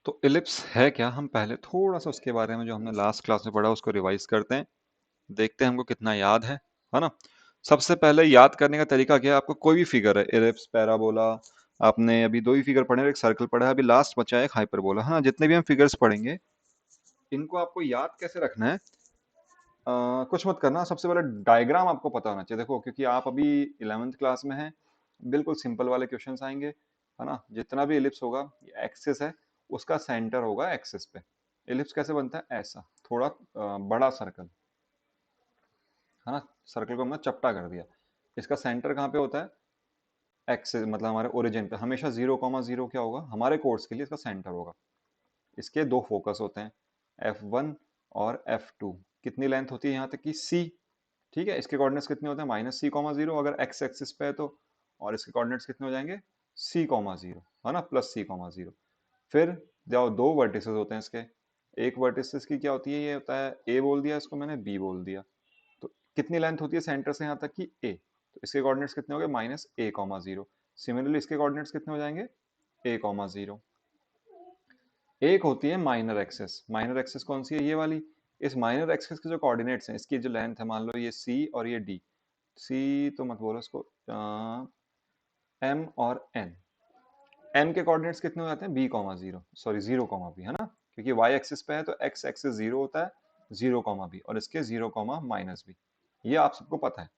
तो इलिप्स है क्या? हम पहले थोड़ा सा उसके बारे में जो हमने लास्ट क्लास में पढ़ा उसको रिवाइज करते हैं, देखते हैं हमको कितना याद है ना। सबसे पहले याद करने का तरीका क्या है, आपको कोई भी फिगर है, इलिप्स, पैराबोला, आपने अभी दो ही फिगर पढ़े हैं, एक सर्कल पढ़ा है, अभी लास्ट बचा है एक हाइपरबोला, है ना। जितने भी हम फिगर्स पढ़ेंगे इनको आपको याद कैसे रखना है, कुछ मत करना, सबसे पहले डायग्राम आपको पता होना चाहिए। देखो क्योंकि आप अभी 11th क्लास में हैं, बिल्कुल सिंपल वाले क्वेश्चंस आएंगे, है ना। जितना भी इलिप्स होगा, एक्सिस है, उसका सेंटर होगा एक्सिस पे। इलिप्स कैसे बनता है? ऐसा थोड़ा बड़ा सर्कल, है ना। सर्कल को हमने चपटा कर दिया, इसका सेंटर कहाँ पे होता है? एक्सिस, मतलब हमारे ओरिजिन पे। हमेशा 0,0 क्या होगा हमारे कोर्स के लिए, इसका सेंटर होगा। इसके दो फोकस होते हैं, F1 और F2। कितनी लेंथ होती है यहाँ तक की? C। ठीक है, इसके कोऑर्डिनेट्स कितने होते हैं? -c,0 अगर x एक्सिस पे है तो। और इसके कोऑर्डिनेट्स कितने हो जाएंगे? c,0, है ना, +c,0। फिर जाओ, दो वर्टिसेस होते हैं इसके। एक वर्टिसेस की क्या होती है? ये होता है a बोल दिया इसको मैंने, b बोल दिया। तो कितनी लेंथ होती है सेंटर से यहाँ तक की? a। तो इसके कोऑर्डिनेट्स कितने हो गए? -a,0। सिमिलरली इसके कोऑर्डिनेट्स कितने हो जाएंगे? a,0। एक होती है माइनर एक्सिस। माइनर एक्सिस कौन सी है? ये वाली। इस माइनर एक्सिस के जो कोऑर्डिनेट्स हैं, इसकी जो लेंथ है, मान लो ये c और ये d। c तो मत बोलो इसको, m और n। m के कोऑर्डिनेट्स कितने हो जाते हैं? b,0, सॉरी 0,b, है ना। क्योंकि y एक्सिस पे है तो x एक्सिस 0 होता है, 0,b, और इसके 0,-b। ये आप सबको पता है।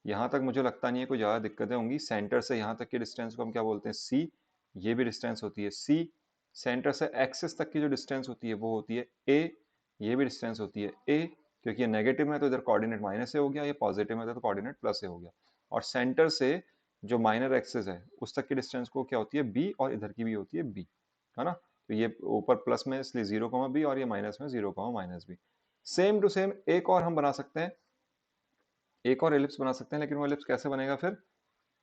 यहाँ तक मुझे लगता नहीं है कोई ज़्यादा दिक्कतें होंगी। सेंटर से यहाँ तक की डिस्टेंस को हम क्या बोलते हैं? c। ये भी डिस्टेंस होती है c। सेंटर से एक्सिस तक की जो डिस्टेंस होती है वो होती है a। ये भी डिस्टेंस होती है a। क्योंकि ये नेगेटिव में है तो इधर कोऑर्डिनेट माइनस से हो गया, ये पॉजिटिव में था तो कोऑर्डिनेट प्लस से हो गया। और सेंटर से जो माइनर एक्सिस है उस तक की डिस्टेंस को क्या होती है? b, और इधर की भी होती है b, है ना। तो ये ऊपर प्लस में इसलिए 0,b, और ये माइनस में 0,-b। सेम टू सेम एक और हम बना सकते हैं, एक और एलिप्स बना सकते हैं, लेकिन वो एलिप्स कैसे बनेगा फिर?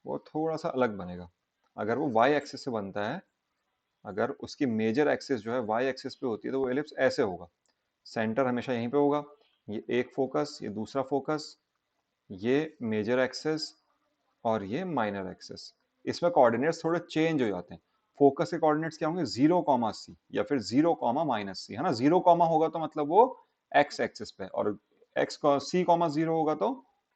वो थोड़ा सा अलग बनेगा। अगर वो y एक्सिस से बनता है, अगर उसकी मेजर एक्सिस जो है y एक्सिस पे होती है, तो वो एलिप्स ऐसे होगा। सेंटर हमेशा यहीं पे होगा, ये एक फोकस, ये दूसरा फोकस, ये मेजर एक्सिस, और ये माइनर एक्सिस। इसमें कोऑर्डिनेट्स थोड़े चेंज हो जाते हैं। फोकस के कोऑर्डिनेट्स क्या होंगे? 0,c या फिर 0,-c, है ना। 0, होगा तो मतलब वो x एक्सिस पे, और x का c,0 होगा तो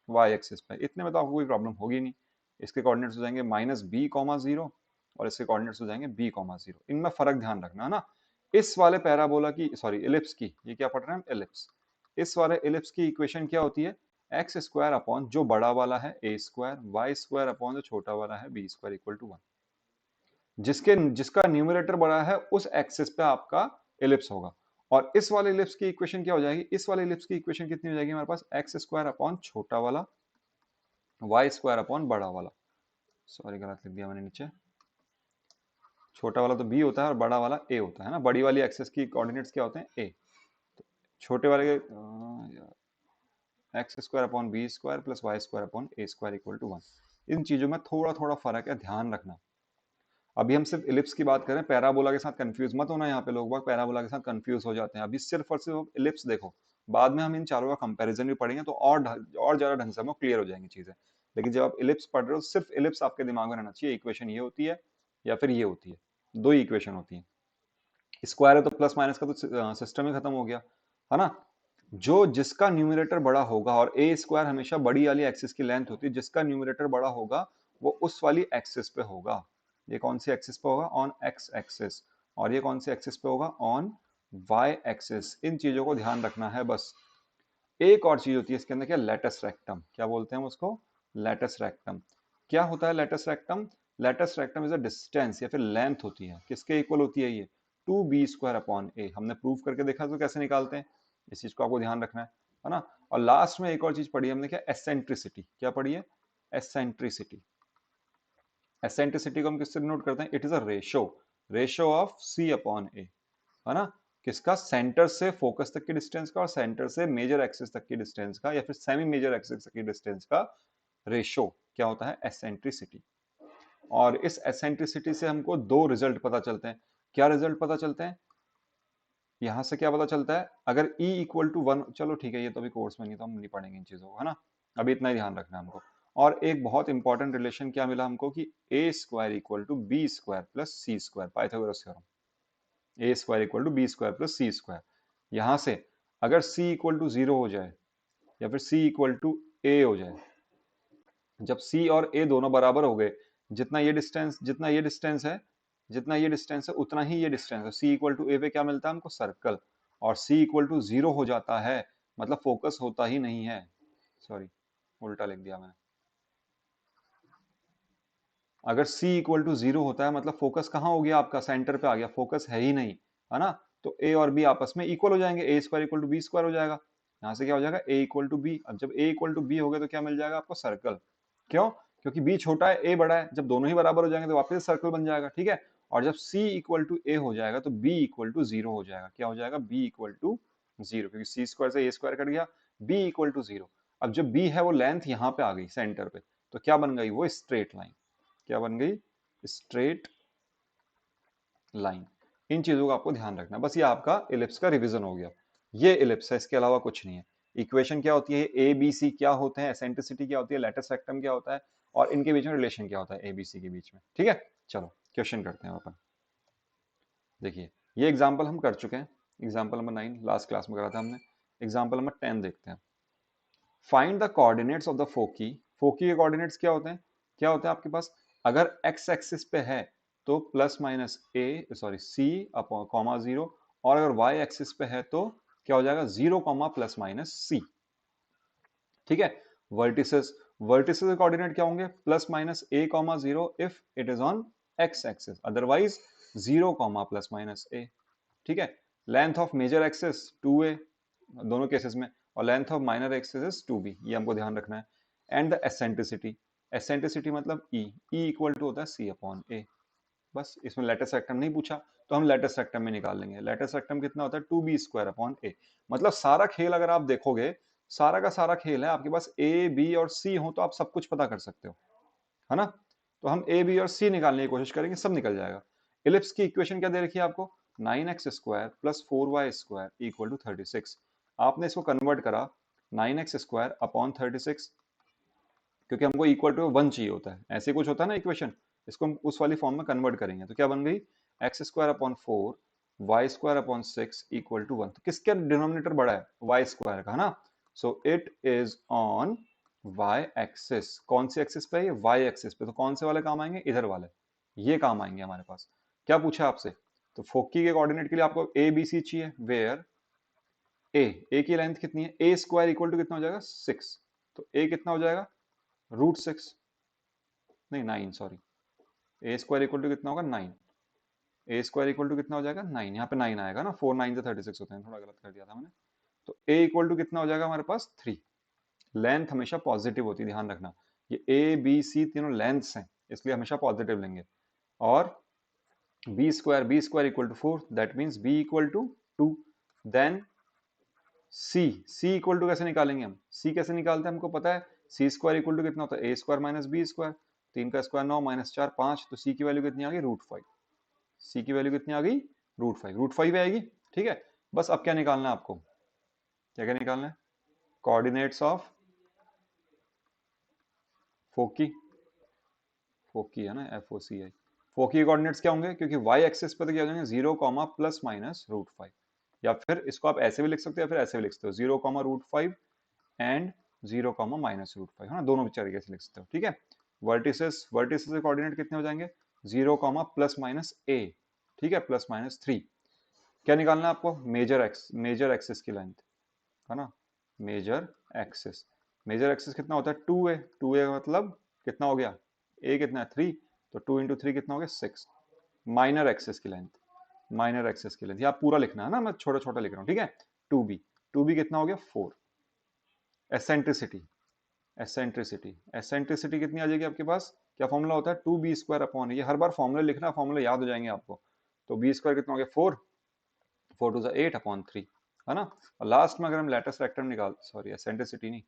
y एक्सिस पे। इतने में तो आपको कोई प्रॉब्लम होगी नहीं। इसके कोऑर्डिनेट्स हो जाएंगे -b,0, और इसके कोऑर्डिनेट्स हो जाएंगे b,0। इनमें फर्क ध्यान रखना, है ना। इस वाले पैराबोला की, सॉरी इलिप्स की, ये क्या पढ़ रहे हैं हम? इलिप्स। इस वाले इलिप्स की इक्वेशन क्या होती है? एक्स स्क्वायर अपॉन जो बड़ा वाला है ए स्क्वायर, वाई स्क्वायर अपॉन जो छोटा वाला है बी स्क्वायर, इक्वल टू 1। जिसके जिसका न्यूमरेटर बड़ा है उस एक्सिस पे आपका इलिप्स होगा। और इस वाले इलिप्स की इक्वेशन क्या हो जाएगी? इस वाले इलिप्स की इक्वेशन कितनी हो जाएगी हमारे पास? एक्स स्क्वायर अपॉन छोटा वाला, वाई स्क्वायर अपॉन बड़ा वाला। सॉरी गलत लिख दिया मैंने नीचे। छोटा वाला तो बी होता है और बड़ा वाला ए होता है ना। बड़ी वाली एक्सिस की कोऑर्डिनेट्स क्या होते हैं? ए। छोटे वाले के x square upon B square plus Y square upon A square, equal to 1। इन चीजों में थोड़ा थोड़ा फर्क है, ध्यान रखना। अभी हम सिर्फ इलिप्स की बात करें, पैराबोला के साथ कंफ्यूज मत होना। यहाँ पे लोग बाग पैराबोला के साथ कंफ्यूज हो जाते हैं। अभी सिर्फ और सिर्फ इलिप्स देखो, बाद में हम इन चारों का कंपैरिजन भी पढ़ेंगे तो और ज्यादा ढंग से हमें क्लियर हो जाएंगी चीजें। लेकिन जब आप इलिप्स पढ़ रहे हो, सिर्फ इलिप्स आपके दिमाग में रहना चाहिए। इक्वेशन ये होती है या फिर ये होती है, दो ही इक्वेशन होती है। स्क्वायर है तो प्लस माइनस का तो सिस्टम ही खत्म हो गया, है ना। जो जिसका न्यूमरेटर बड़ा होगा, और ए स्क्वायर हमेशा बड़ी वाली एक्सिस की लेंथ होती है, जिसका न्यूमरेटर बड़ा होगा वो उस वाली एक्सिस पे होगा। ये कौन सी एक्सिस पे होगा? On x axis. और ये कौन सी एक्सिस पे होगा? On y axis. इन चीजों को ध्यान रखना है बस। एक और चीज होती है इसके अंदर, क्या? Latus rectum. क्या बोलते हैं उसको? Latus rectum. क्या होता है latus rectum? Latus rectum is a distance या फिर लेंथ होती है। किसके इक्वल होती है ये? 2b² अपॉन ए। हमने प्रूव करके देखा तो कैसे निकालते हैं, इस चीज को आपको ध्यान रखना है ना। और लास्ट में एक और चीज पढ़ी हमने, क्या? एसेंट्रिसिटी। क्या पढ़ी है? एसेंट्रिसिटी। एसेंट्रिसिटी को हम किससे डिनोट करते हैं? It is a ratio, ratio of c upon a, है ना। किसका? सेंटर से फोकस तक की डिस्टेंस का, और सेंटर से मेजर एक्सिस तक की डिस्टेंस का, या फिर सेमी मेजर एक्सिस तक की डिस्टेंस का रेशो क्या होता है? एसेंट्रिसिटी। और इस एसेंट्रिसिटी से हमको दो रिजल्ट पता चलते हैं। क्या रिजल्ट पता चलते हैं? यहां से क्या पता चलता है? अगर E इक्वल टू 1, चलो ठीक है, ये तो अभी कोर्स में नहीं तो हम नहीं पढ़ेंगे इन चीजों को, है ना। अभी इतना ही ध्यान रखना है हमको। और एक बहुत इंपॉर्टेंट रिलेशन क्या मिला हमको, कि a square equal to b square plus c square, Pythagoras theorem. A square equal to b square plus c square. यहां से अगर c इक्वल टू 0 हो जाए या फिर c इक्वल टू a हो जाए, जब c और a दोनों बराबर हो गए, जितना ये डिस्टेंस है उतना ही ये डिस्टेंस है, c इक्वल टू a पे क्या मिलता है हमको, सर्कल। और c इक्वल टू 0 हो जाता है मतलब फोकस होता ही नहीं है, सॉरी उल्टा लिख दिया मैंने। अगर c इक्वल टू 0 होता है मतलब फोकस कहाँ हो गया आपका, सेंटर पे आ गया, फोकस है ही नहीं, है ना। तो a और b आपस में इक्वल हो जाएंगे, a square equal to b square हो जाएगा। यहाँ से क्या हो जाएगा, a इक्वल टू बी। अब जब a इक्वल टू बी हो गया तो क्या मिल जाएगा आपको, सर्कल। क्यों, क्योंकि b छोटा है a बड़ा है, जब दोनों ही बराबर हो जाएंगे तो वापस सर्कल बन जाएगा, ठीक है। और जब c इक्वल टू a हो जाएगा तो b इक्वल टू 0 हो जाएगा। क्या हो जाएगा, b इक्वल टू 0, क्योंकि c स्क्वायर से a स्क्वायर कट गया, b इक्वल टू 0। अब जब b है वो लेंथ यहाँ पे आ गई सेंटर पे, तो क्या बन गई वो, स्ट्रेट लाइन। क्या बन गई, स्ट्रेट लाइन। इन चीजों का आपको ध्यान रखना, बस ये आपका इलिप्स का रिवीजन हो गया। ये इलिप्स है, इसके अलावा कुछ नहीं है। इक्वेशन क्या होती है, ए बी सी क्या होते हैं, एसेंट्रिसिटी क्या होती है, लैटिस रेक्टम क्या होता है, और इनके बीच में रिलेशन क्या होता है ए बी सी के बीच में, ठीक है। चलो क्वेश्चन करते हैं अपन। देखिए ये एग्जाम्पल हम कर चुके हैं, एग्जाम्पल नंबर 9 लास्ट क्लास में करा था हमने। एग्जाम्पल नंबर 10 देखते हैं। Find the coordinates of the foci. Foci के कोऑर्डिनेट्स क्या होते हैं, क्या होते हैं आपके पास, अगर एक्स एक्सिस पे है तो प्लस माइनस ए सॉरी सी अपॉन कॉमा 0, और अगर वाई एक्सिस पे है तो क्या हो जाएगा, 0 कॉमा प्लस माइनस सी, ठीक है। वर्टिसेस, वर्टिसेस के कोऑर्डिनेट क्या होंगे, plus minus a comma 0 if it is on x axis, otherwise 0 comma plus minus a, ठीक है। Length of major axis 2a दोनों केसेस में, और length of minor axis is 2b, ये हमको ध्यान रखना है। एंड द एसेंट्रिसिटी, एसेंट्रिसिटी मतलब e, e इक्वल टू होता है c अपॉन a। बस इसमें लेटेस्ट रेक्टम नहीं पूछा तो हम लेटेस्ट रेक्टम में निकाल लेंगे। लेटेस्ट रेक्टम कितना होता है, 2b स्क्वायर अपॉन a। मतलब सारा खेल अगर आप देखोगे, सारा का सारा खेल है, आपके पास a b और c हो तो आप सब कुछ पता कर सकते हो, है ना। तो हम a b और c निकालने की कोशिश करेंगे, सब निकल जाएगा। इलिप्स की इक्वेशन क्या दे रखी है आपको, 9x square plus 4y square equal to 36। आपने इसको कन्वर्ट करा 9x स्क्वायर अपॉन 36, क्योंकि हमको इक्वल टू 1 चाहिए होता है, ऐसे कुछ होता है ना इक्वेशन, इसको हम उस वाली फॉर्म में कन्वर्ट करेंगे तो क्या बन गई, x square upon 4 y square upon 6 equal to 1। तो किसका डिनोमिनेटर बड़ा है, वाई स्क्वायर का, है ना। So it is on y axis, कौन सी एक्सिस पे है, वाई एक्सिस पे, तो कौन से वाले काम आएंगे, इधर वाले, ये काम आएंगे हमारे पास। क्या पूछा आपसे, तो फोकी के कोऑर्डिनेट के लिए आपको ए बी सी चाहिए, वेयर ए की लेंथ कितनी है, ए स्क्वायर इक्वल टू कितना हो जाएगा 6, तो ए कितना हो जाएगा √6, नहीं 9 sorry, a square equal to कितना होगा 9, ए स्क्वायर इक्वल टू कितना हो जाएगा 9, यहाँ पे 9 आएगा ना, 4 9 से 36 होते हैं, थोड़ा गलत कर दिया था मैंने। तो ए इक्वल टू कितना हो जाएगा हमारे पास 3। लेंथ हमेशा पॉजिटिव होती है, ध्यान रखना, ये ए बी सी तीनों लेंथ्स हैं, इसलिए हमेशा पॉजिटिव लेंगे। और b square equal to 4, that means b equal to 2। Then c equal to कैसे निकालेंगे हम, सी कैसे निकालते हैं हमको पता है, सी स्क्वायर इक्वल टू कितना होता है, ए स्क्वायर माइनस बी स्क्वायर, 3 का स्क्वायर 9 माइनस 4 5, तो सी की वैल्यू कितनी आ गई √5। सी की वैल्यू कितनी आ गई, √5 आएगी, ठीक है। बस अब क्या निकालना है आपको, क्या क्या निकालना है, कोऑर्डिनेट्स ऑफ फोकी, फोकी है ना, FOCI। फोकी के कोऑर्डिनेट्स क्या होंगे, क्योंकि वाई एक्सिस पे तो क्या हो जाएंगे 0 कॉमा प्लस माइनस √5, या फिर इसको आप ऐसे भी लिख सकते हो या फिर ऐसे भी लिख सकते हो, 0 कॉमा √5 एंड 0 कॉमा माइनस √5, है ना, दोनों तरीके से लिख सकते हो, ठीक है। वर्टिसेस, वर्टिसेस के कोऑर्डिनेट कितने हो जाएंगे, 0 कॉमा प्लस माइनस a, ठीक है, प्लस माइनस 3। क्या निकालना है आपको, मेजर एक्सिस की लेंथ, है ना, मेजर एक्सिस, मेजर एक्सिस कितना होता है 2a, 2a का मतलब कितना हो गया, a कितना है 3, तो 2 इंटू 3 कितना हो गया 6। माइनर एक्सिस की लेंथ, माइनर एक्सिस की लेंथ, ये आप पूरा लिखना है ना, मैं छोटा छोटा लिख रहा हूँ, ठीक है। 2b कितना हो गया 4। एसेंट्रिसिटी, एसेंट्रिसिटी, एसेंट्रिसिटी कितनी आ जाएगी आपके पास, क्या फॉर्मूला होता है 2b स्क्वायर अपॉन, ये हर बार फॉर्मूला लिखना, फॉर्मूला याद हो जाएंगे आपको। तो b स्क्वायर कितना हो गया 4, 4 टू 8 अपॉन 3, है ना। और लास्ट में अगर हम लेटेस्ट रेक्टम निकाल, सॉरी एसेंट्रिसिटी नहीं,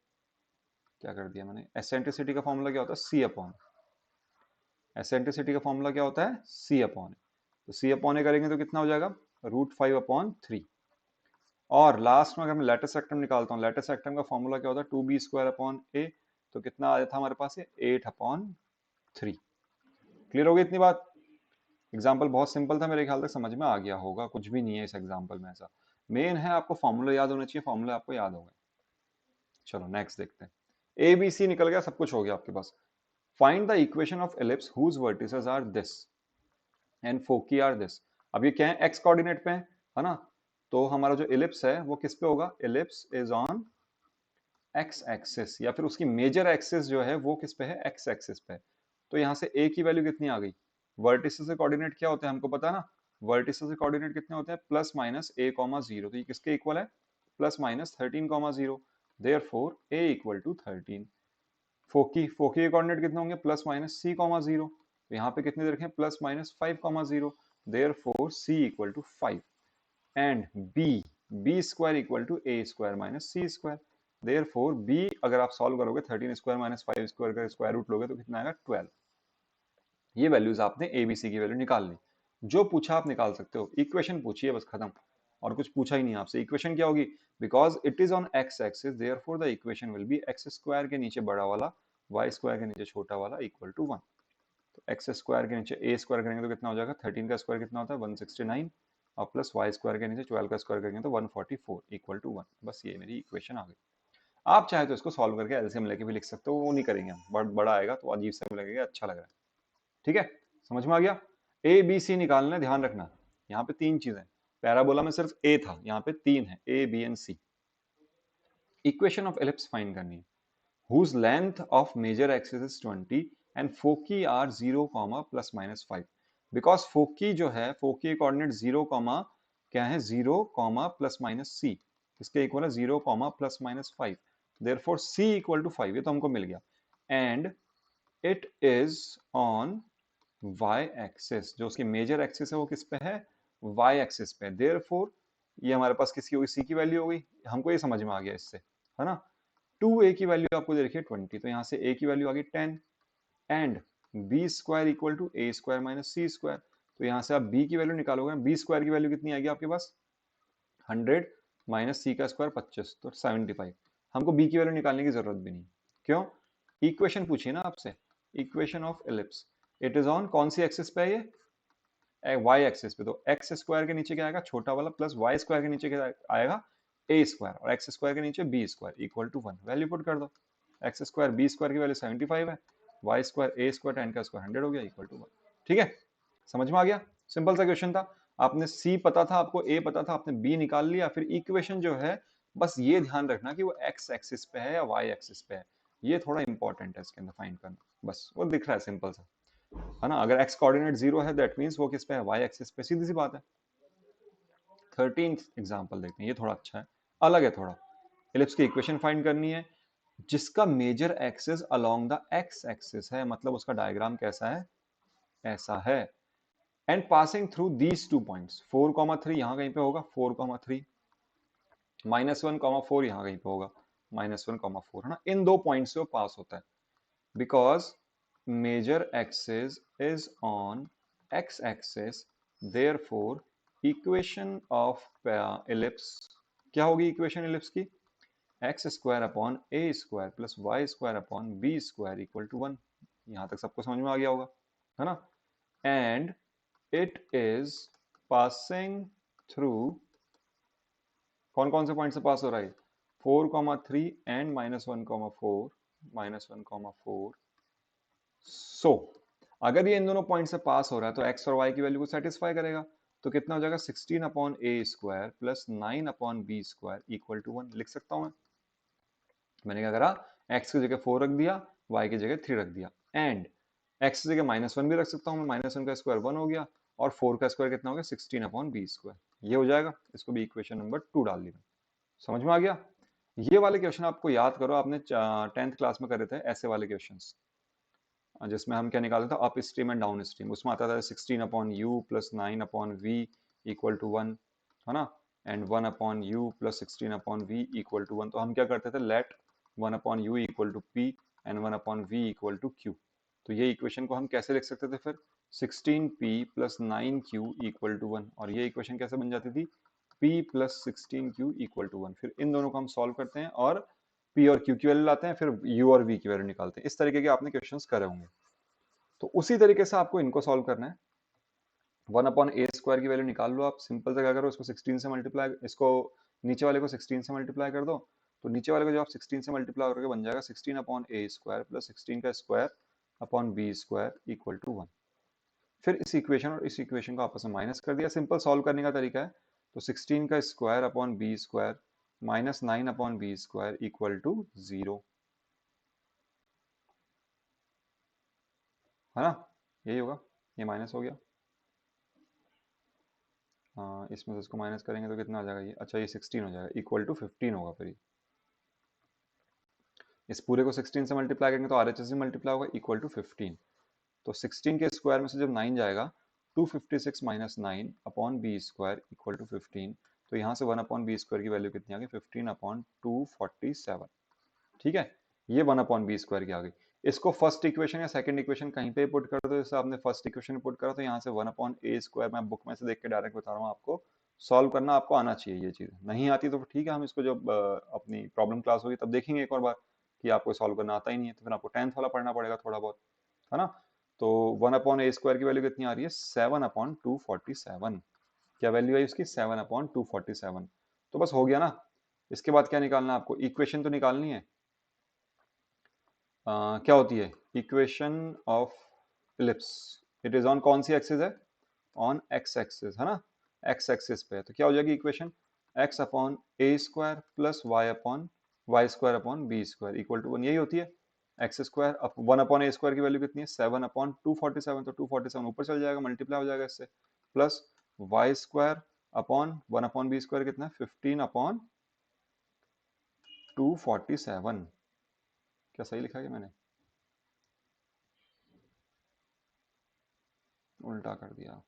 क्या कर दिया मैंने, एसेंट्रिसिटी का फॉर्मूला क्या होता है c अपॉन, एसेंट्रिसिटी का फॉर्मूला क्या होता है c अपॉन, तो c अपॉन ए करेंगे तो कितना हो जाएगा √5 अपॉन 3। और लास्ट में अगर मैं लेटेस्ट रेक्टम निकालता हूँ, लेटेस्ट रेक्टम का फॉर्मूला क्या होता है 2b स्क्वायर अपॉन a, तो कितना आया था हमारे पास ये 8 अपॉन 3। क्लियर हो गई इतनी बात, एग्जाम्पल बहुत सिंपल था, मेरे ख्याल तक समझ में आ गया होगा, कुछ भी नहीं है इस एग्जाम्पल में ऐसा। मेन है आपको फॉर्मूला याद होना चाहिए, फॉर्मूला आपको याद होगा। चलो नेक्स्ट देखते हैं। ए बी सी निकल गया, सब कुछ हो गया आपके पास। Find the equation of ellipse whose vertices are this and foci are this. अब ये क्या है, एक्स कोऑर्डिनेट पे है ना, तो हमारा जो एलिप्स है वो किस पे होगा, ellipse is on x axis, या फिर उसकी मेजर एक्सिस जो है वो किस पे है, एक्स एक्सिस पे। तो यहाँ से ए की वैल्यू कितनी आ गई, वर्टिसेस के कोऑर्डिनेट क्या होते हैं हमको पता है ना, वर्टिसेस के कोऑर्डिनेट कितने होते हैं, plus minus a comma zero, तो ये किसके इक्वल है, plus minus 13 comma zero, therefore a equal to 13। Foci foci के कोऑर्डिनेट कितने होंगे, plus minus c comma zero, तो यहाँ पे कितने दे रखे हैं, plus minus 5 comma zero, therefore c equal to 5। And b, b square equal to A square minus C square, therefore b अगर आप सॉल्व करोगे 13 स्क्वायर माइनस 5 स्क्वायर का स्क्वायर रूट लोगे तो कितना आएगा, 12। ये वैल्यूज आपने ए बी सी की वैल्यू निकाल ली, जो पूछा आप निकाल सकते हो, इक्वेशन पूछिए बस, खत्म। और कुछ पूछा ही नहीं आपसे, इक्वेशन क्या होगी, because it is on x axis therefore the equation will be x square के नीचे बड़ा वाला, वाई स्क्वायर के नीचे छोटा वाला इक्वल टू 1। तो एक्स स्क्वायर के नीचे ए स्क्वायर करेंगे तो कितना हो जाएगा, 13 का स्क्वायर कितना होता है 169, और प्लस वाई स्क्वायर के नीचे 12 का स्क्वायर करेंगे तो 144 इक्वल टू 1। बस ये मेरी इक्वेशन आ गई। आप चाहे तो इसको सॉल्व करके एलसीएम लेके भी लिख सकते हो, वो नहीं करेंगे हम, बड़ा आएगा तो अजीब सा लगेगा, अच्छा लग रहा है। ठीक है, समझ में आ गया। ए बी सी निकालना है, ध्यान रखना, यहाँ पे तीन चीजें, पैराबोला में सिर्फ ए था, यहाँ पे तीन है, a b and c. Equation of ellipse find करनी है, whose length of major axis is 20 and foci are 0, plus minus 5। because foci जो है, foci कोऑर्डिनेट 0, क्या है 0, प्लस माइनस c, इसके इक्वल है 0, plus minus 5, therefore c equal to 5, ये तो हमको मिल गया। And it is on y axis, जो उसकी मेजर एक्सिस है वो किस पे है, y एक्सिस पे, therefore ये हमारे पास किसकी होगी, c की वैल्यू हो गई, हमको ये समझ में आ गया इससे, है ना। 2a की वैल्यू आपको दे रखी है 20, तो यहाँ से a की वैल्यू आ गई 10, and B square equal to A square minus C square, तो यहाँ से आप b की वैल्यू निकालोगे, बी स्क्वायर की वैल्यू कितनी आएगी आपके पास, 100 माइनस सी का स्क्वायर 25, तो 75। हमको b की वैल्यू निकालने की जरूरत भी नहीं, क्यों, इक्वेशन पूछिए ना आपसे, equation of ellipse, it is on कौन सी एक्सिस पे है ये, वाई एक्सिस पे, तो एक्स स्क्वायर के नीचे क्या आएगा, छोटा वाला, प्लस वाई स्क्वायर के नीचे क्या आएगा, ए स्क्वायर, और एक्स स्क्वायर के नीचे B square equal to 1, value put कर दो, एक्स स्क्वायर बी स्क्वायर की वैल्यू 75 है, वाई स्क्वायर ए स्क्वायर 10 का स्क्वायर 100 हो गया इक्वल टू 1। ठीक है, समझ में आ गया, सिंपल सा क्वेश्चन था। आपने सी पता था, आपको ए पता था, आपने बी निकाल लिया, फिर इक्वेशन जो है बस ये ध्यान रखना कि वो एक्स एक्सिस पे है या वाई एक्सिस पे है, ये थोड़ा इंपॉर्टेंट है इसके अंदर फाइंड करना, बस वो दिख रहा है सिंपल सा, है ना। अगर एक्स कोऑर्डिनेट 0 है दैट मींस वो किस पे है, वाई एक्सिस पे, सीधी सी बात है। 13th एग्जांपल देखते हैं, ये थोड़ा अच्छा है, अलग है थोड़ा। एलिप्स की इक्वेशन फाइंड करनी है, जिसका major axis along the X axis है, मतलब उसका डायग्राम कैसा है, ऐसा है, and passing through these two points, 4,3 यहां कहीं पे होगा, 4,3, -1,4 यहां कहीं पे होगा, -1,4, है ना, इन दो पॉइंट से वो पास होता है, because major axis is on x axis, therefore equation of ellipse क्या होगी, इक्वेशन एलिप्स की, X square upon A square plus Y square upon B square equal to 1। यहां तक सबको समझ में आ गया होगा, है ना। And it is passing through, कौन कौन से पॉइंट से पास हो रहा है, 4,3 एंड -1,4, -1,4। सो अगर ये इन दोनों पॉइंट से पास हो रहा है तो एक्स और वाई की वैल्यू को सेटिस्फाई करेगा, तो कितना हो जाएगा, 16 upon A square plus 9 upon B square equal to 1, लिख सकता हूं मैं। मैंने क्या करा, x की जगह 4 रख दिया, y की जगह 3 रख दिया, एंड x की जगह -1 भी रख सकता हूँ मैं, -1 का स्क्वायर 1 हो गया, और 4 का स्क्वायर कितना हो गया, 16 अपॉन बी स्क्वायर, ये हो जाएगा, इसको भी इक्वेशन नंबर 2 डाल दी। समझ में आ गया। ये वाले क्वेश्चन आपको याद करो, आपने 10th क्लास में करे थे ऐसे वाले क्वेश्चन, जिसमें हम क्या निकालते थे, up stream and down stream, उसमें आता था 16 upon U plus 9 upon V equal to 1, है ना, and 1 upon U plus 16 upon V equal to 1। तो हम क्या करते थे, let 1 upon U equal to P and 1 upon V equal to Q. तो ये इक्वेशन को हम कैसे लिख सकते थे फिर, 16p plus 9q equal to 1, और ये इक्वेशन कैसे बन जाती थी, p plus 16q equal to 1। फिर इन दोनों को हम सॉल्व करते हैं और p और q की वैल्यू लाते हैं, फिर u और v की वैल्यू निकालते हैं। इस तरीके के आपने क्वेश्चंस करे होंगे, तो उसी तरीके से आपको इनको सॉल्व करना है। 1 अपॉन ए स्क्वायर की वैल्यू निकाल लो आप। सिंपल से क्या करो, इसको 16 से मल्टीप्लाई, इसको नीचे वाले को 16 से मल्टीप्लाई कर दो, तो नीचे वाले को जब आप 16 से मल्टीप्लाई करके बन जाएगा 16 अपॉन ए स्क्वायर प्लस 16 का square upon B square equal to 1। फिर इस इक्वेशन और इस इक्वेशन को आपस में माइनस कर दिया। सिंपल सॉल्व करने का तरीका है, तो 16 का square upon B square minus 9 upon B square equal to 0, है ना, यही होगा। ये माइनस हो गया, हाँ इसमें से इसको माइनस करेंगे तो कितना आ जाएगा ये, अच्छा ये 16 हो जाएगा, इक्वल टू 15 होगा। फिर इस पूरे को 16 से मल्टीप्लाई करेंगे तो आरएचएस से मल्टीप्लाई होगा, इक्वल टू 15। तो 16 के स्क्वायर में से जब 9 जाएगा, 256 minus 9 upon B square equal to 15, तो यहाँ से 1 अपॉन बी स्क्वायर की वैल्यू कितनी आ गई, 15 अपॉन 247। ठीक है, ये 1 अपॉन बी स्क्वायर की आ गई। इसको फर्स्ट इक्वेशन या सेकंड इक्वेशन कहीं पे पुट कर दो, जैसे आपने फर्स्ट इक्वेशन पुट करा तो यहाँ से 1 अपॉन ए स्क्वायर, मैं बुक में से देख के डायरेक्ट बता रहा हूँ आपको, सॉल्व करना आपको आना चाहिए। ये चीज नहीं आती तो ठीक है, हम इसको जब अपनी प्रॉब्लम क्लास होगी तब देखेंगे एक और बार कि आपको सॉल्व करना आता ही नहीं है, तो फिर आपको 10th वाला पढ़ना पड़ेगा थोड़ा बहुत, है ना। तो 1 अपॉन ए स्क्वायर की वैल्यू कितनी आ रही है, 7 अपॉन 247। क्या वैल्यू है उसकी, 7 अपॉन 247। तो बस हो गया ना। इसके बाद क्या निकालना है आपको, इक्वेशन तो निकालनी है। क्या होती है equation of ellipse, it is on कौन सी एक्सिस है, ऑन एक्स एक्सिस, है ना, एक्स एक्सिस पे है। तो क्या हो जाएगी equation, X upon A square plus Y square upon B square equal to 1, यही होती है। एक्स स्क्वायर 1 अपॉन ए स्क्वायर की वैल्यू कितनी है, 7 अपॉन 247, तो 247 ऊपर चल जाएगा, मल्टीप्लाई हो जाएगा इससे, plus Y square upon 1 upon B square कितना है, 15 अपॉन 247। क्या सही लिखा है मैंने, उल्टा कर दिया।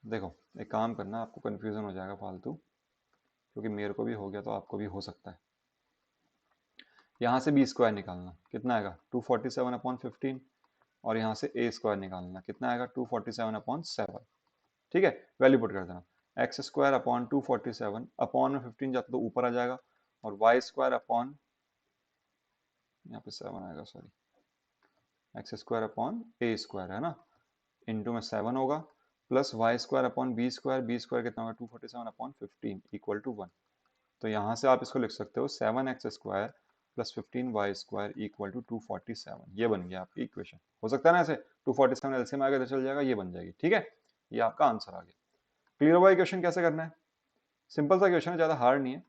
देखो एक काम करना, आपको कंफ्यूजन हो जाएगा फालतू, क्योंकि मेरे को भी हो गया तो आपको भी हो सकता है। यहाँ से बी स्क्वायर निकालना, कितना आएगा 247 अपॉन 15, और यहाँ से ए स्क्वायर निकालना, कितना आएगा 247 अपॉन 7। ठीक है, वैल्यू पुट कर देना, एक्स स्क्वायर अपॉन 247 अपॉन में 15 जाता तो ऊपर आ जाएगा, और वाई स्क्वायर अपॉन, यहाँ पे 7 आएगा सॉरी, एक्स स्क्वायर अपॉन ए स्क्वायर है ना, इंटू में 7 होगा, plus Y square upon B square कितना होगा 247 अपॉन 15 इक्वल टू 1। तो यहाँ से आप इसको लिख सकते हो 7x square plus 15y square equal to 247, ये बन गया आपकी इक्वेशन। हो सकता है ना ऐसे, 247 एलसीएम आएगा तो चल जाएगा, ये बन जाएगी। ठीक है, ये आपका आंसर आ गया। क्लियर हुआ इक्वेशन कैसे करना है, सिंपल सा क्वेश्चन है, ज्यादा हार्ड नहीं है।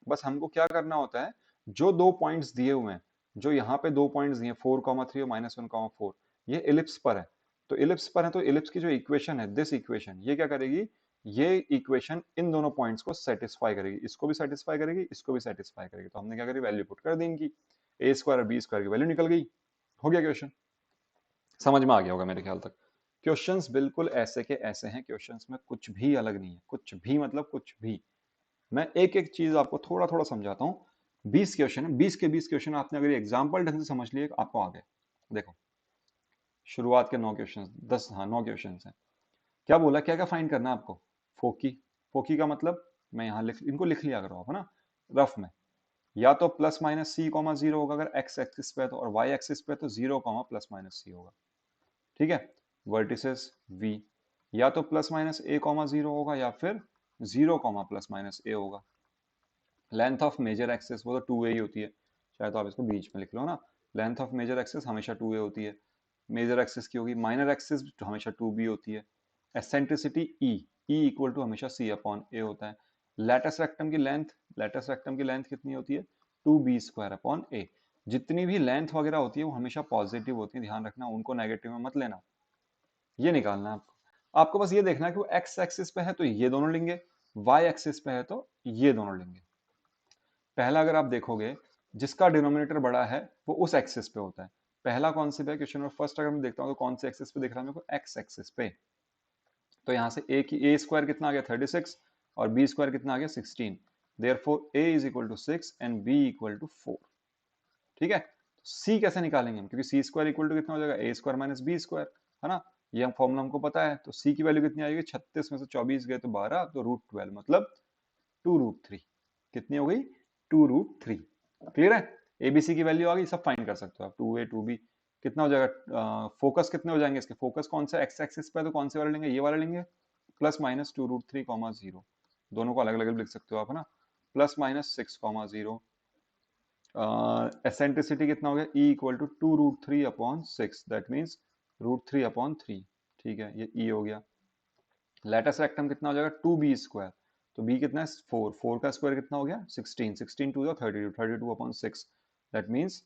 बस हमको क्या करना होता है, जो दो पॉइंट्स दिए हुए हैं, जो यहाँ पे दो पॉइंट्स दिए 4,3 और -1,4, ये इलिप्स पर है। तो इलिप्स पर है तो इलिप्स की जो इक्वेशन है, दिस इक्वेशन, ये क्या करेगी, ये इक्वेशन इन दोनों पॉइंट्स को सेटिस्फाई करेगी, इसको भी सेटिस्फाई करेगी, इसको भी सेटिस्फाई करेगी। तो हमने क्या करी, वैल्यू पुट कर दी इनकी, ए स्क्वायर और बी स्क्वायर की वैल्यू निकल गई, हो गया क्वेश्चन। समझ में आ गया होगा मेरे ख्याल तक। क्वेश्चंस बिल्कुल ऐसे के ऐसे हैं, क्वेश्चंस में कुछ भी अलग नहीं है, कुछ भी मतलब कुछ भी। मैं एक एक चीज आपको थोड़ा थोड़ा समझाता हूँ। 20 क्वेश्चन है, 20 के 20 क्वेश्चन आपने अगर एग्जाम्पल ढंग से समझ लिए आपको आ गए। देखो शुरुआत के 9 क्वेश्चन, 10, हाँ 9 क्वेश्चन हैं। क्या बोला, क्या क्या फाइंड करना है आपको, फोकी। फोकी का मतलब, मैं यहाँ इनको लिख लिया करो आप, है ना, रफ में। या तो plus minus c comma zero होगा अगर एक्स एक्सिस पे है तो, और वाई एक्सिस पे तो जीरो कॉमा प्लस माइनस सी होगा। ठीक है, वर्टिसेस वी, या तो plus minus a comma zero होगा या फिर जीरो कॉमा प्लस माइनस ए होगा। लेंथ ऑफ मेजर एक्सिस वो तो 2a ही होती है, चाहे तो आप इसको बीच में लिख लो ना। लेंथ ऑफ मेजर एक्सिस हमेशा 2a होती है, मेजर एक्सिस की होगी। माइनर एक्सिस हमेशा 2b होती है। Eccentricity E, E equal to हमेशा c अपॉन a होता है। लेटस रेक्टम की लेंथ, लेटस रेक्टम की लेंथ कितनी होती है, 2b स्क्वायर अपॉन a। जितनी भी लेंथ वगैरह होती है वो हमेशा पॉजिटिव होती है, ध्यान रखना, उनको नेगेटिव में मत लेना। ये निकालना है आपको। आपको बस ये देखना है कि वो एक्स एक्सिस पे है तो ये दोनों लेंगे, वाई एक्सिस पे है तो ये दोनों लेंगे। पहला अगर आप देखोगे, जिसका डिनोमिनेटर बड़ा है वो उस एक्सिस पे होता है। पहला कौन से पे क्वेश्चन में, फर्स्ट अगर मैं देखता हूँ तो कौन से एक्सिस पे दिख रहा है मेरे को, एक्स एक्सिस पे। तो यहाँ से ए की, ए स्क्वायर कितना आ गया 36, और बी स्क्वायर कितना आ गया 16। Therefore A is equal to 6 and B equal to 4। ठीक है, सी कैसे निकालेंगे हम, क्योंकि सी स्क्वायर इक्वल टू कितना हो जाएगा, ए स्क्वायर माइनस बी स्क्वायर, है ना। ये फॉर्मूला हमको पता है। तो सी की वैल्यू कितनी आएगी, 36 में से 24 गए तो 12, तो √12 मतलब 2√3। कितनी हो गई, 2√3। क्लियर है, एबीसी की वैल्यू आ गई, सब फाइंड कर सकते हो आप, 2a 2b। कितना हो जाएगा, फोकस कितने हो जाएंगे इसके, फोकस कौन सा एक्स एक्सिस पे है तो कौन से वाले लेंगे, ये वाले लेंगे, प्लस माइनस 2√3, 0, दोनों को अलग अलग लिख सकते हो आप, है ना, +-6, 0। एसेंट्रिसिटी कितना हो गया, E equal to 2√3/6, that means √3/3, ठीक है, ये E हो गया। लेटस रेक्टम कितना हो जाएगा, 2b², तो b कितना है 4, 4 का स्क्वायर कितना हो गया 16, 16 2 32, 32/6, दैट मीन्स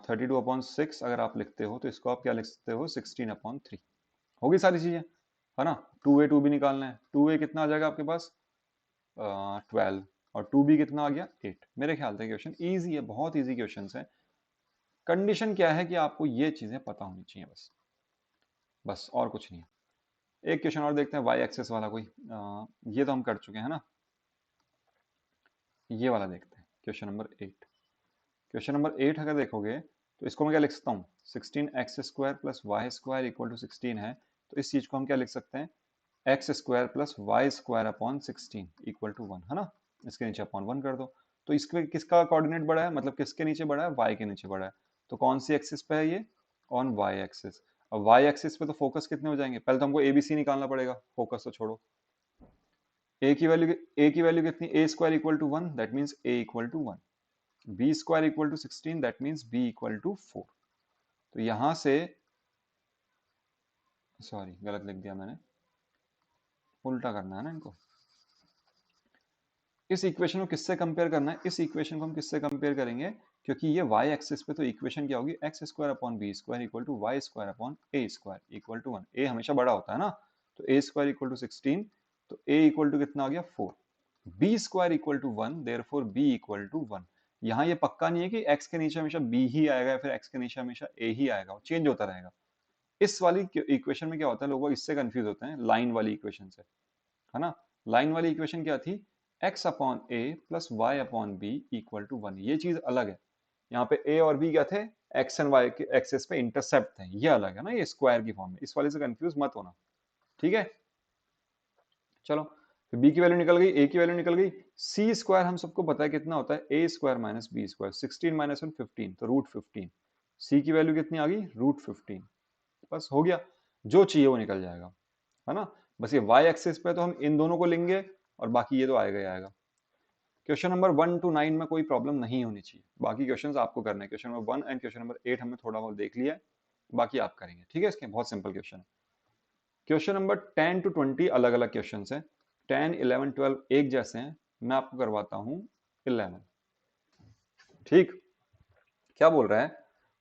32/6 अगर आप लिखते हो तो इसको आप क्या लिख सकते हो, 16/3। होगी सारी चीजें, है ना। 2a 2b निकालना है, 2a कितना आ जाएगा आपके पास 12, और 2b कितना आ गया 8। मेरे ख्याल से क्वेश्चन इजी है, बहुत इजी क्वेश्चन है। कंडीशन क्या है कि आपको ये चीजें पता होनी चाहिए, बस बस और कुछ नहीं है। एक क्वेश्चन और देखते हैं, वाई एक्सेस वाला कोई, ये तो हम कर चुके हैं ना, ये वाला देखते हैं, क्वेश्चन नंबर 8। क्वेश्चन नंबर 8 अगर देखोगे तो इसको मैं क्या लिख सकता हूँ, 16x² plus Y square equal to 16 है, तो इस चीज को हम क्या लिख सकते हैं, x² plus Y square upon 16 equal to 1, है ना। इसके नीचे अपॉन 1 कर दो, तो इसके किसका कोऑर्डिनेट बड़ा है, मतलब किसके नीचे बड़ा है, y के नीचे बड़ा है, तो कौन सी एक्सिस पे है ये, ऑन y एक्सिस। अब y एक्सिस पे तो फोकस कितने हो जाएंगे, पहले तो हमको ABC निकालना पड़ेगा, फोकस तो छोड़ो। a की वैल्यू कितनी, a² equal to 1, that means a equal to 1, b² equal to 16, that means b equal to 4। तो यहां से, सॉरी गलत लिख दिया मैंने, उल्टा करना है ना इनको। इस इक्वेशन को किससे कंपेयर करना है, इस इक्वेशन को हम किससे कंपेयर करेंगे, क्योंकि ये y एक्सिस पे तो इक्वेशन क्या होगी, x² upon b² equal to y² upon a² equal to 1। a हमेशा बड़ा होता है ना, तो a² इक्वल टू 16, तो a इक्वल टू कितना आ गया 4, b² equal to 1, therefore b equal to 1। यहाँ ये पक्का नहीं है कि x के नीचे हमेशा b ही आएगा या फिर x के नीचे हमेशा a ही आएगा, चेंज होता रहेगा। इस वाली इक्वेशन में क्या होता है, लोग इससे कंफ्यूज होते हैं लाइन वाली इक्वेशन से, है ना। लाइन वाली इक्वेशन क्या थी, x upon A plus Y upon B equal to 1, ये चीज अलग है। यहाँ पे a और b क्या थे, x एंड y के एक्सेस पे इंटरसेप्ट थे, ये अलग है ना, ये स्क्वायर की फॉर्म में, इस वाले से कंफ्यूज मत होना, ठीक है। चलो, तो b की वैल्यू निकल गई, a की वैल्यू निकल गई, c² हम सबको पता है कितना होता है, a² माइनस b², 16 माइनस 1 15, तो √15। c की वैल्यू कितनी आ गई, √15। बस हो गया, जो चाहिए वो निकल जाएगा, है ना। बस ये y एक्सिस पे तो हम इन दोनों को लेंगे, और बाकी ये तो आएगा ही आएगा। क्वेश्चन नंबर 1 to 9 में कोई प्रॉब्लम नहीं होनी चाहिए, बाकी क्वेश्चंस आपको करने हैं। Question number 1 and question number 8 हमने थोड़ा बहुत देख लिया है, बाकी आप करेंगे, ठीक है। इसके बहुत सिंपल क्वेश्चन है। क्वेश्चन नंबर 10 to 20 अलग अलग क्वेश्चन है, 10 11 12 एक जैसे हैं, मैं आपको करवाता हूँ 11, ठीक। क्या बोल रहा है,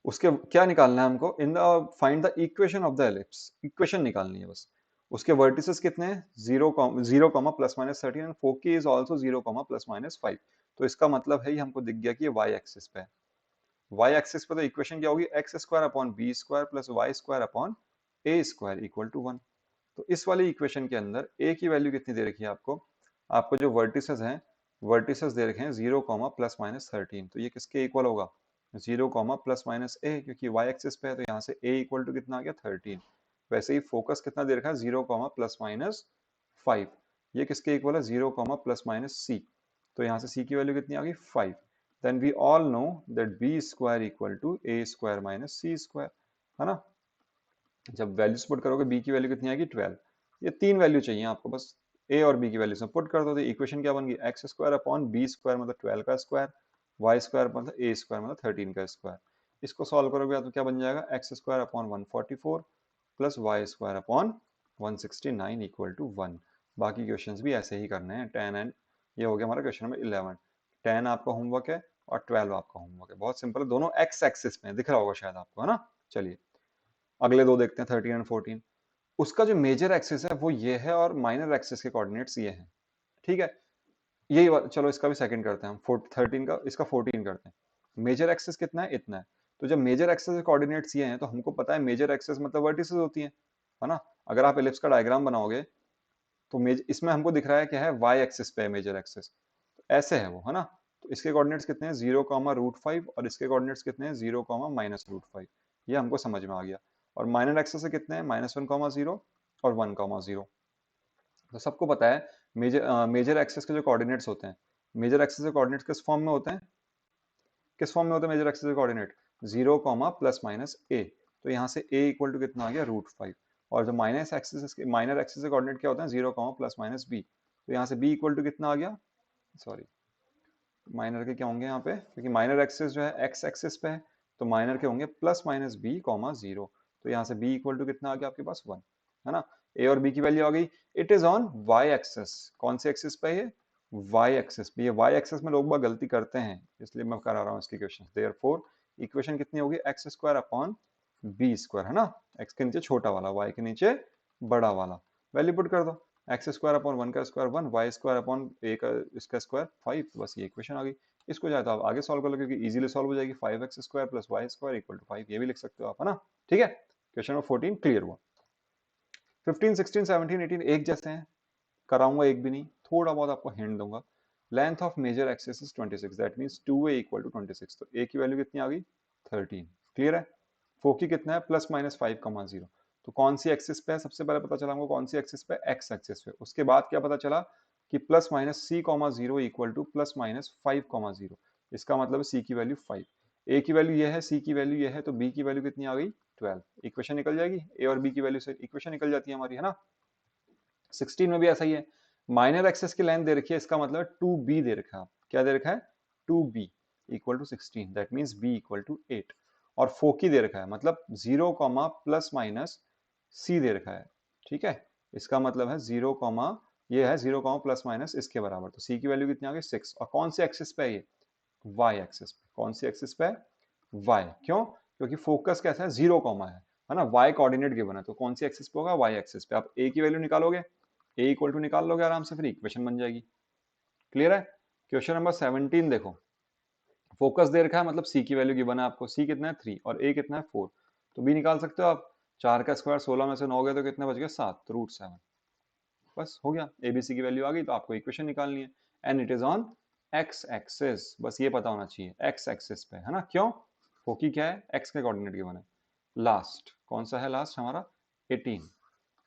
उसके क्या निकालना है हमको, in the find the equation of the ellipse, equation निकालनी है बस। उसके वर्टिसेस कितने हैं, 0 comma plus minus 13 and foci is also 0 comma plus minus 5। तो इसका मतलब है ये हमको दिख गया कि ये y एक्सिस पे है। y एक्सिस पे तो इक्वेशन क्या होगी, x² upon b² plus y² upon a² equal to 1। तो इस वाली इक्वेशन के अंदर a की वैल्यू कितनी दे रखी है आपको, आपको जो वर्टिसेस हैं, वर्टिसेस दे रखे हैं 0 कॉमा प्लस माइनस 13, तो ये किसके इक्वल होगा, 0 कॉमा प्लस माइनस a, क्योंकि y एक्सिस पे है तो यहाँ से a इक्वल टू कितना आ गया 13। वैसे ही फोकस कितना दे रखा है, 0 कॉमा प्लस माइनस 5, ये किसके इक्वल है, 0 कॉमा प्लस माइनस c, तो यहाँ से c की वैल्यू कितनी आ गई 5। Then we all know that b² equal to a² minus c², है ना। जब वैल्यूज पुट करोगे b की वैल्यू कितनी आएगी 12, ये तीन वैल्यू चाहिए आपको, बस a और b की वैल्यू से पुट कर दो, तो इक्वेशन क्या बन गई, x² अपॉन b² मतलब 12 का स्क्वायर, y² मतलब a² मतलब 13 का स्क्वायर। इसको सॉल्व करोगे तो क्या बन जाएगा, x² upon 144 plus y² upon 169 equal to 1। बाकी क्वेश्चंस भी ऐसे ही करने हैं, 10 एंड ये हो गया हमारा क्वेश्चन नंबर 11। 10 आपका होमवर्क है और 12 आपका होमवर्क है, बहुत सिंपल है, दोनों x एक्सिस में दिख रहा होगा शायद आपको, है ना। चलिए अगले दो देखते हैं, 13 एंड 14। उसका जो मेजर एक्सिस है वो ये है, और माइनर एक्सिस के कोऑर्डिनेट्स ये हैं, ठीक है। चलो इसका भी सेकंड करते हैं हम, 13 का इसका 14 करते हैं। मेजर एक्सिस कितना है, इतना है। तो जब मेजर एक्सिस के कोऑर्डिनेट्स ये हैं, तो हमको पता है मेजर एक्सिस मतलब वर्टिसेस होती हैं, है ना। अगर आप एलिप्स का डायग्राम बनाओगे तो इसमें हमको दिख रहा है क्या है, वाई एक्सिस पे है मेजर एक्सिस, तो ऐसे है वो, है ना। तो इसके कोऑर्डिनेट्स कितने हैं, 0 कॉमा √5, और इसके कोऑर्डिनेट्स कितने हैं, 0 कॉमा माइनस √5, ये हमको समझ में आ गया। और माइनर एक्सिस से कितने हैं, -1 कॉमा 0 और 1 कॉमा 0। तो सबको पता है मेजर एक्सिस के जो कोऑर्डिनेट्स होते हैं, मेजर एक्सिस के कोऑर्डिनेट्स किस फॉर्म में होते हैं, किस फॉर्म में होते हैं मेजर एक्सिस के कोऑर्डिनेट, 0 कॉमा प्लस माइनस ए, तो यहाँ से a इक्वल टू कितना आ गया √5, और जो माइनस एक्सिस माइनर एक्सिस के कोऑर्डिनेट क्या होता है 0 कॉमा प्लस माइनस b, तो यहाँ से b इक्वल टू कितना आ गया, सॉरी माइनर के क्या होंगे यहाँ पे, क्योंकि माइनर एक्सिस जो है एक्स एक्सिस पे है, तो माइनर के होंगे प्लस माइनस बी कॉमा 0, तो यहाँ से b इक्वल टू कितना आ गया आपके पास 1, है ना। a और b की वैल्यू आ गई। It is on y axis, कौन से एक्सिस पे है, y एक्सिस पे। ये y एक्सिस में लोग बाग गलती करते हैं, इसलिए मैं करा रहा हूँ इसकी इक्वेशन। देयरफॉर इक्वेशन कितनी होगी, X square upon B square, है ना, x के नीचे छोटा वाला, y के नीचे बड़ा वाला, वैल्यू पुट कर दो, एक्स स्क्वायर अपॉन 1 का स्क्वायर 1, वाई स्क्वायर अपॉन ए का इसका स्क्वायर 5, बस ये इक्वेशन आ गई। इसको चाहे तो आप आगे सॉल्व कर लो, क्योंकि इजीली सॉल्व हो जाएगी, 5x square plus Y square equal to 5, ये भी लिख सकते हो आप, है ना। ठीक है, क्वेश्चन नंबर 14 क्लियर हुआ। 15, 16, 17, 18 एक जैसे हैं, कराऊंगा एक भी नहीं, थोड़ा बहुत आपको हिंट दूंगा। Length of major axis is 26, that means 2a equal to 26, तो a की वैल्यू कितनी आ गई 13, क्लियर है। फोकी कितना है प्लस माइनस 5,0, तो कौन सी एक्सिस पे है, सबसे पहले पता चला हमको कौन सी एक्सिस पे, एक्स एक्सिस पे। उसके बाद क्या पता चला कि plus minus c comma zero equal to plus minus 5,0, इसका मतलब है सी की वैल्यू 5, ए की वैल्यू ये है, सी की वैल्यू ये है, तो बी की वैल्यू कितनी आ गई 12, इक्वेशन निकल जाएगी, ए और बी की वैल्यू से इक्वेशन निकल जाती है हमारी, है ना। 16 में भी ऐसा ही है, माइनर एक्सेस की लेंथ दे रखी है, इसका मतलब 2b दे रखा है, क्या दे रखा है 2b equal to 16, that means b equal to 8, और फोकी दे रखा है, मतलब 0 कॉमा प्लस माइनस c दे रखा है, ठीक है। इसका मतलब है 0 कॉमा, ये है 0 कॉमा प्लस माइनस इसके बराबर, तो c की वैल्यू कितनी आ गई 6, और कौन से एक्सिस पे है ये, y एक्सिस पे, कौन सी एक्सिस पे है y, क्यों, क्योंकि फोकस कैसा है 0 कॉमा है ना, y कोऑर्डिनेट गिवन है, तो कौन सी एक्सिस पे होगा y एक्सिस पे। आप a की वैल्यू निकालोगे, a इक्वल टू निकाल लोगे आराम से, फिर इक्वेशन बन जाएगी, क्लियर है। क्वेश्चन नंबर 17 देखो, फोकस दे रखा है, मतलब c की वैल्यू गिवन है आपको, c कितना है 3 और a कितना है 4, तो b निकाल सकते हो आप, 4 का स्क्वायर 16 में से 9 गए तो कितना बच गया 7, तो √7, बस हो गया, abc की वैल्यू आ गई, तो आपको इक्वेशन निकालनी है, and it is on x axis, बस ये पता होना चाहिए x एक्सिस पे, है ना। क्यों, फोकी क्या है x के कोऑर्डिनेट गिवन है। लास्ट कौन सा है, लास्ट हमारा 18,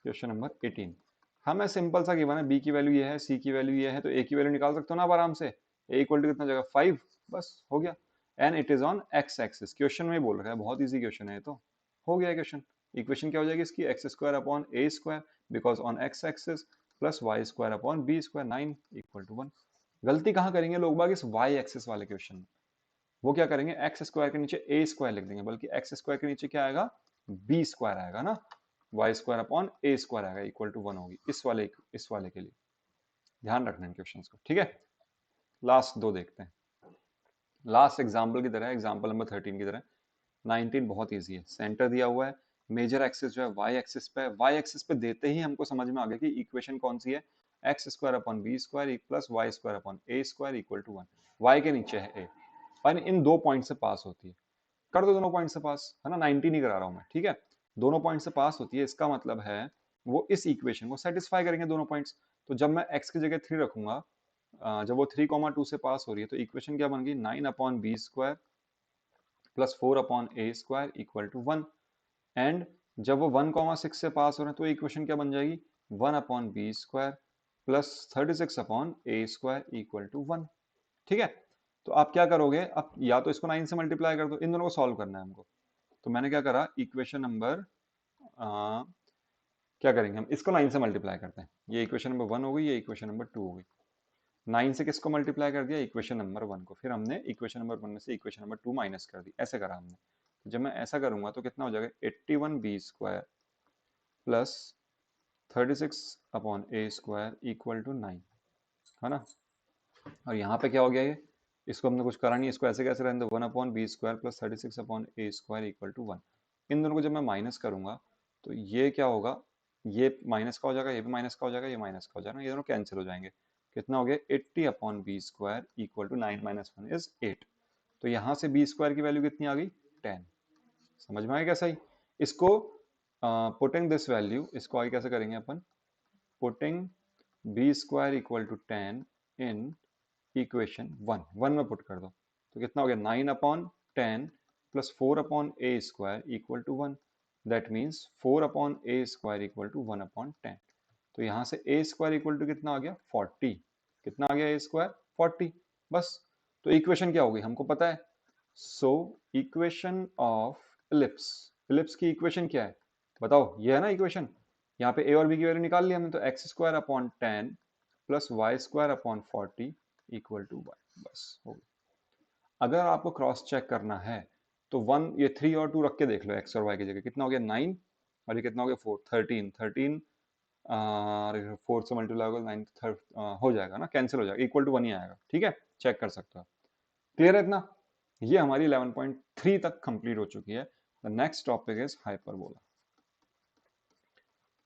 क्वेश्चन नंबर 18, हमें सिंपल सा गिवन है, b की वैल्यू ये है, c की वैल्यू ये है, तो a की वैल्यू निकाल सकते हो ना आप आराम से, a इक्वल टू कितना जगह 5, बस हो गया, and it is on x axis, question में बोल रखा है, बहुत इजी क्वेश्चन है ये तो, हो गया क्वेश्चन। इक्वेशन क्या हो जाएगी इसकी, X square upon A square because on x axis plus Y square upon B square 9 equal to 1। गलती कहाँ करेंगे लोग बाग इस वाई एक्सिस वाले क्वेश्चन में, वो क्या करेंगे एक्स स्क्वायर के नीचे ए स्क्वायर लिख देंगे, बल्कि एक्स स्क्वायर के नीचे क्या आएगा बी स्क्वायर आएगा ना, वाई स्क्वायर अपॉन ए स्क्वायर आएगा इक्वल टू 1 होगी, इस वाले के लिए ध्यान रखना इन क्वेश्चंस को, ठीक है। लास्ट दो देखते हैं, लास्ट एग्जाम्पल की तरह, एग्जाम्पल नंबर 13 की तरह। 19 बहुत ईजी है, सेंटर दिया हुआ है, मेजर एक्सिस जो है वाई एक्सिस पे, वाई एक्सिस पे देते ही हमको समझ में आ गया कि इक्वेशन कौन सी है, X square upon B square plus Y square upon A square equal to 1, Y के नीचे है ए, और इन दो पॉइंट से पास होती है, कर दो दोनों पॉइंट से पास, है ना, 19 ही करा रहा हूं मैं, ठीक है। दोनों पॉइंट से पास होती है, इसका मतलब है वो इस इक्वेशन को सेटिस्फाई करेंगे दोनों पॉइंट्स, तो जब मैं x की जगह 3 रखूंगा, जब वो 3,2 से पास हो रही है, तो इक्वेशन क्या बन गई 9 upon B square plus 4 upon A square equal to 1, and जब वो 1,6 से पास हो रहे हैं, तो इक्वेशन क्या बन जाएगी 1 upon B square plus 36 upon A square equal to 1, ठीक है। तो आप क्या करोगे, अब या तो इसको 9 से मल्टीप्लाई कर दो, इन दोनों को सॉल्व करना है हमको, तो मैंने क्या करा, इक्वेशन नंबर क्या करेंगे हम, इसको 9 से मल्टीप्लाई करते हैं, ये इक्वेशन नंबर 1 हो गई, ये इक्वेशन नंबर 2 हो गई, 9 से किसको मल्टीप्लाई कर दिया, इक्वेशन नंबर 1 को, फिर हमने इक्वेशन नंबर 1 में से इक्वेशन नंबर 2 माइनस कर दी, ऐसे करा हमने। तो जब मैं ऐसा करूंगा तो कितना हो जाएगा 81 B square plus 36 upon A square equal to 9, है ना। और यहाँ पे क्या हो गया, ये इसको हमने कुछ करा नहीं, इसको ऐसे कैसे रहने दो, 1 upon B square plus 36 upon A square equal to 1, इन दोनों को जब मैं माइनस करूंगा तो ये क्या होगा, ये माइनस का हो जाएगा, ये भी माइनस का हो जाएगा, ये माइनस का हो जाएगा, ये दोनों कैंसिल हो जाएंगे, कितना हो गया 80 upon B square equal to 9 minus 1 is 8, तो यहाँ से बी स्क्वायर की वैल्यू कितनी आ गई 10, समझ में आया कैसा ही। इसको पुटिंग दिस वैल्यू, इसको आगे कैसे करेंगे अपन, putting b square equal to 10 in equation 1 में पुट कर दो, तो कितना हो गया 9 upon 10 plus 4 upon A square equal to 1, that means 4 upon A square equal to 1 upon 10, तो यहाँ से ए स्क्वायर इक्वल टू कितना आ गया 40, कितना आ गया ए स्क्वायर 40, बस। तो इक्वेशन क्या होगी हमको पता है, so equation of ellipse, ellipse की इक्वेशन क्या है बताओ, ये है ना इक्वेशन। यहाँ पे ए और बी की वैल्यू निकाल लिया हमने, तो X square upon 10 plus Y square upon 40 equal to Y, बस हो गया। अगर आपको क्रॉस चेक करना है तो वन, ये 3 और 2 रख के देख लो, एक्स और वाई की जगह कितना हो गया 9, और ये कितना हो गया 4, 13, 13 4 से मल्टीप्लाई होगा 9, हो जाएगा ना, कैंसिल हो जाएगा, इक्वल टू 1 ही आएगा, ठीक है, चेक कर सकते हो। क्लियर है इतना? ये हमारी 11.3 तक कंप्लीट हो चुकी है। The next topic is hyperbola.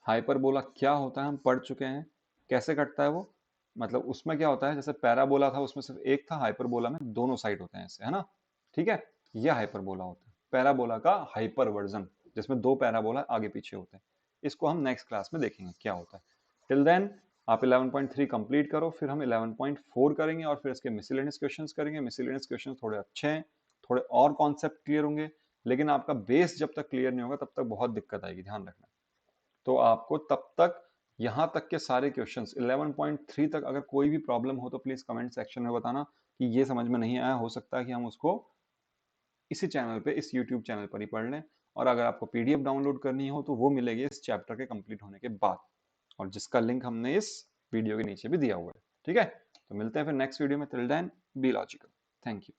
Hyperbola क्या होता है हम पढ़ चुके हैं, कैसे कटता है वो, मतलब उसमें क्या होता है, जैसे पैराबोला था उसमें सिर्फ एक था, हाइपरबोला में दोनों साइड होते हैं ऐसे, है ना, ठीक है। ये हाइपरबोला होता है, पैराबोला का हाइपर वर्जन, जिसमें दो पैराबोला आगे पीछे होते हैं। इसको हम नेक्स्ट क्लास में देखेंगे क्या होता है। टिल देन आप 11.3 कंप्लीट करो, फिर हम 11.4 करेंगे और फिर इसके मिसलेनियस क्वेश्चंस करेंगे। मिसलेनियस क्वेश्चंस थोड़े अच्छे हैं, थोड़े और कॉन्सेप्ट क्लियर होंगे, लेकिन आपका बेस जब तक क्लियर नहीं होगा तब तक बहुत दिक्कत आएगी, ध्यान रखना। तो आपको तब तक यहाँ तक के सारे क्वेश्चंस 11.3 तक अगर कोई भी प्रॉब्लम हो तो प्लीज कमेंट सेक्शन में बताना कि ये समझ में नहीं आया, हो सकता है कि हम उसको इसी चैनल पे, इस यूट्यूब चैनल पर ही पढ़ लें। और अगर आपको पीडीएफ डाउनलोड करनी हो तो वो मिलेगी इस चैप्टर के कंप्लीट होने के बाद, और जिसका लिंक हमने इस वीडियो के नीचे भी दिया हुआ है, ठीक है। तो मिलते हैं फिर नेक्स्ट वीडियो में, till then be logical, thank you.